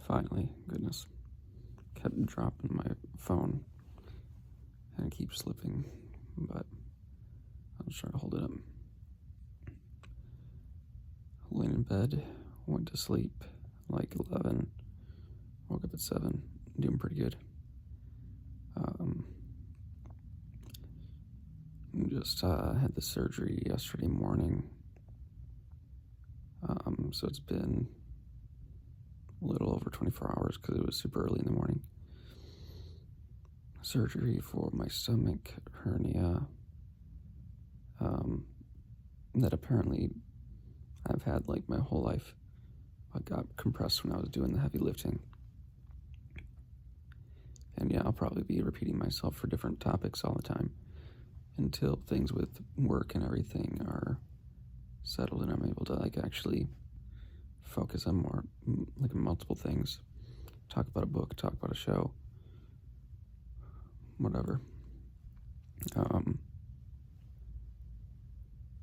Finally, goodness. Kept dropping my phone and it keeps slipping, but I'll try to hold it up. Laying in bed, went to sleep like 11, woke up at 7, doing pretty good. Just had the surgery yesterday morning, so it's been a little over 24 hours because it was super early in the morning. Surgery for my stomach hernia that apparently I've had like my whole life, but got compressed when I was doing the heavy lifting. And yeah, I'll probably be repeating myself for different topics all the time until things with work and everything are settled and I'm able to like actually focus on more like multiple things. Talk about a book, talk about a show, whatever.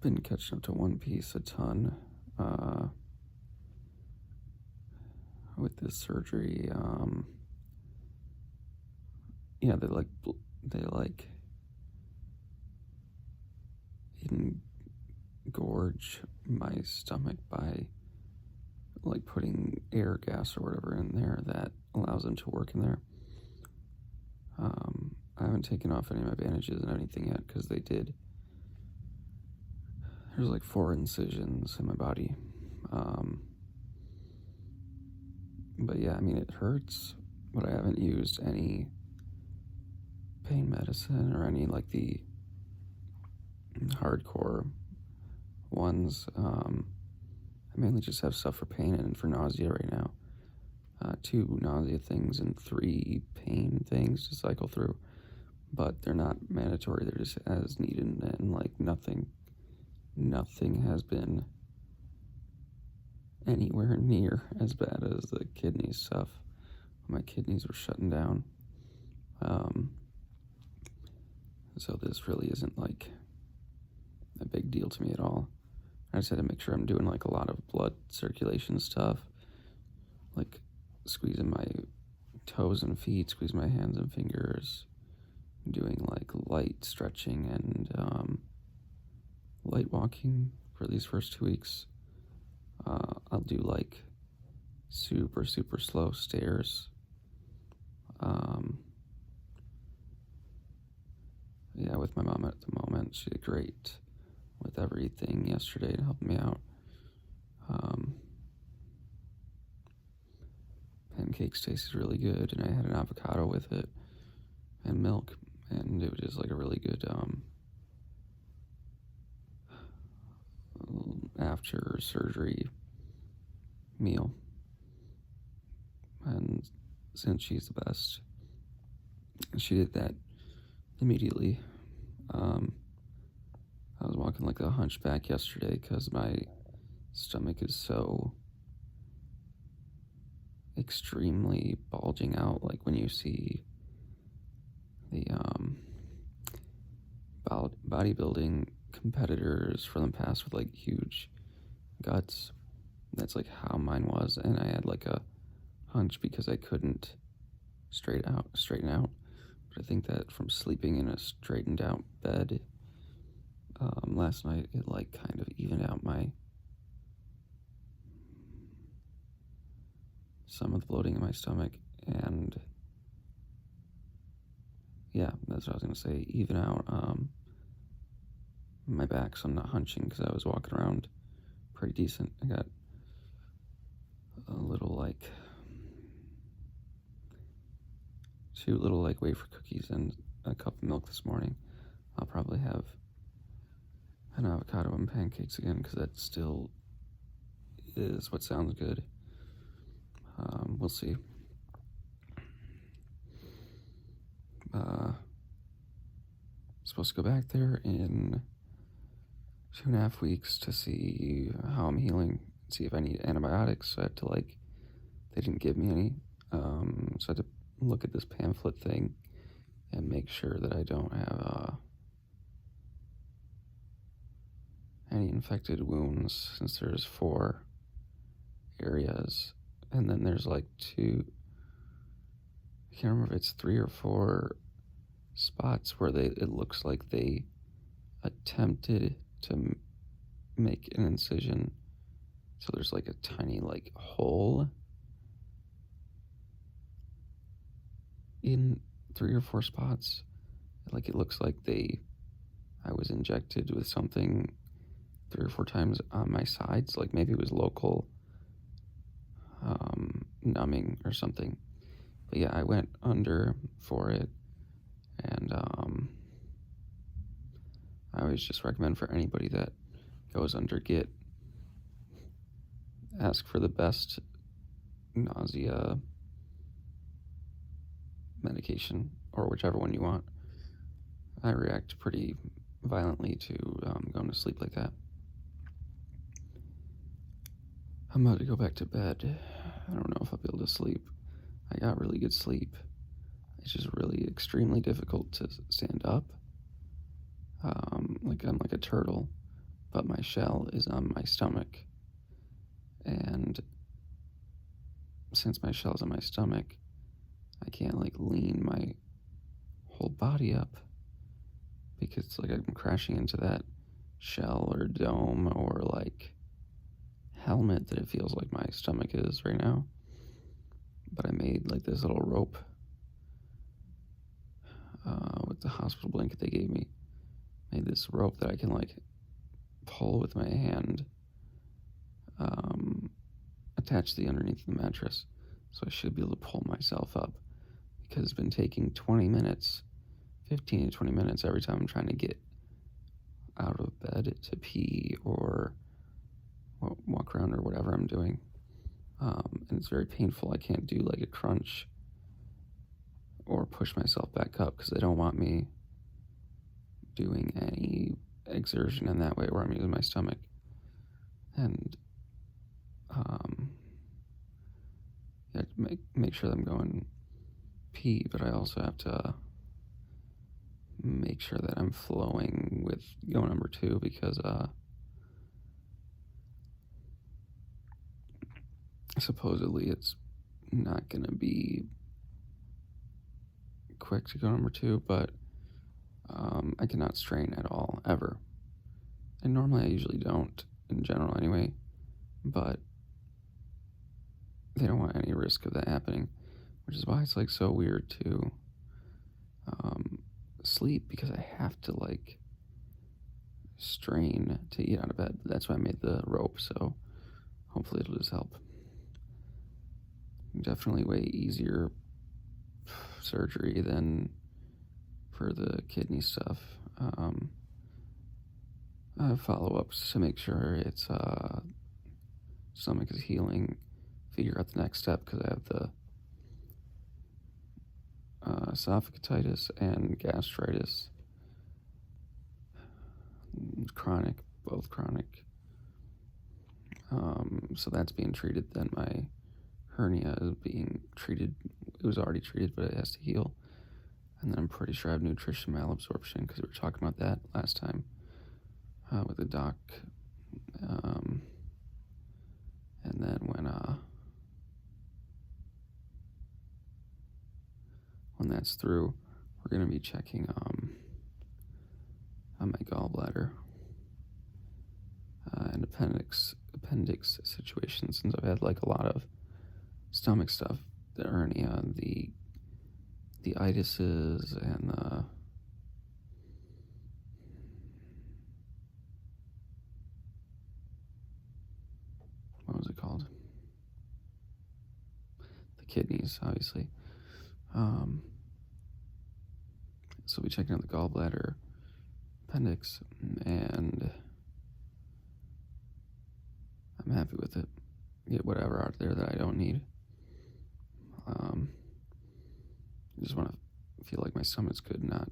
Been catching up to One Piece a ton with this surgery. Yeah, they engorge my stomach by like putting air gas or whatever in there that allows them to work in there. I haven't taken off any of my bandages and anything yet because they did. There's like 4 incisions in my body. But yeah, I mean, it hurts, but I haven't used any pain medicine or any like the hardcore ones. I mainly just have stuff for pain and for nausea right now. 2 nausea things and 3 pain things to cycle through, but they're not mandatory. They're just as needed, and like nothing has been anywhere near as bad as the kidney stuff. My kidneys were shutting down. So this really isn't like a big deal to me at all. I just had to make sure I'm doing like a lot of blood circulation stuff, like squeezing my toes and feet, squeeze my hands and fingers, doing like light stretching and light walking for these first 2 weeks. I'll do like super slow stairs. Yeah, with my mom at the moment. She did great with everything yesterday to help me out. Pancakes tasted really good, and I had an avocado with it and milk, and it was just like a really good after surgery meal. And since she's the best, she did that immediately. I was walking like a hunchback yesterday because my stomach is so extremely bulging out. Like when you see the bodybuilding competitors from the past with like huge guts, that's like how mine was. And I had like a hunch because I couldn't straighten out. But I think that from sleeping in a straightened out bed last night, it like kind of evened out some of the bloating in my stomach. And yeah, that's what I was gonna say, even out my back, so I'm not hunching because I was walking around pretty decent. I got a little like 2 little like wafer cookies and a cup of milk this morning. I'll probably have an avocado and pancakes again because that still is what sounds good. We'll see. Supposed to go back there in 2.5 weeks to see how I'm healing, see if I need antibiotics. So I have to like, they didn't give me any. So I had to look at this pamphlet thing and make sure that I don't have any infected wounds, since there's 4 areas and then there's like two, I can't remember if it's 3 or 4 spots where it looks like they attempted to make an incision. So there's like a tiny like hole in 3 or 4 spots. Like it looks like I was injected with something 3 or 4 times on my sides. Like maybe it was local numbing or something. But yeah, I went under for it, and I always just recommend for anybody that goes under, ask for the best nausea medication or whichever one you want. I react pretty violently to going to sleep like that. I'm about to go back to bed. I don't know if I'll be able to sleep. I got really good sleep. It's just really extremely difficult to stand up. Like I'm like a turtle, but my shell is on my stomach. And since my shell's on my stomach, I can't like lean my whole body up because it's like I'm crashing into that shell or dome or like helmet that it feels like my stomach is right now. But I made like this little rope with the hospital blanket they gave me. Made this rope that I can like pull with my hand, attach the underneath the mattress, so I should be able to pull myself up, because it's been taking 20 minutes, 15 to 20 minutes every time I'm trying to get out of bed to pee or walk around or whatever I'm doing. And it's very painful. I can't do like a crunch or push myself back up because they don't want me doing any exertion in that way where I'm using my stomach. And yeah, make sure that I'm going pee, but I also have to make sure that I'm flowing with go number 2, because supposedly it's not going to be quick to go number 2, but I cannot strain at all, ever. And normally I usually don't, in general anyway, but they don't want any risk of that happening, which is why it's like so weird to sleep, because I have to like strain to get out of bed. That's why I made the rope, so hopefully it'll just help. Definitely way easier surgery than for the kidney stuff. Follow-ups to make sure it's stomach is healing, figure out the next step, because I have the esophagitis and gastritis, chronic, both chronic. So that's being treated. Then my hernia is being treated. It was already treated, but it has to heal. And then I'm pretty sure I have nutrition malabsorption, because we were talking about that last time with the doc. And then when that's through, we're going to be checking on my gallbladder and appendix situation, since I've had like a lot of stomach stuff, the hernia, the itises, and what was it called? The kidneys, obviously. So we'll be checking out the gallbladder, appendix, and I'm happy with it. Get whatever out there that I don't need. I just want to feel like my stomach's good, not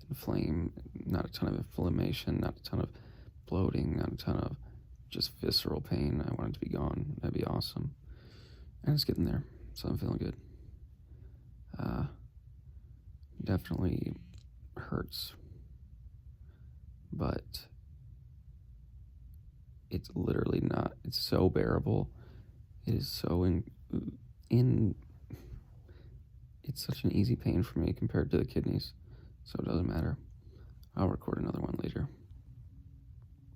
inflame, not a ton of inflammation, not a ton of bloating, not a ton of just visceral pain. I want it to be gone. That'd be awesome. And it's getting there, so I'm feeling good. Definitely hurts, but it's literally not. It's so bearable. It is so in it's such an easy pain for me compared to the kidneys, so it doesn't matter. I'll record another one.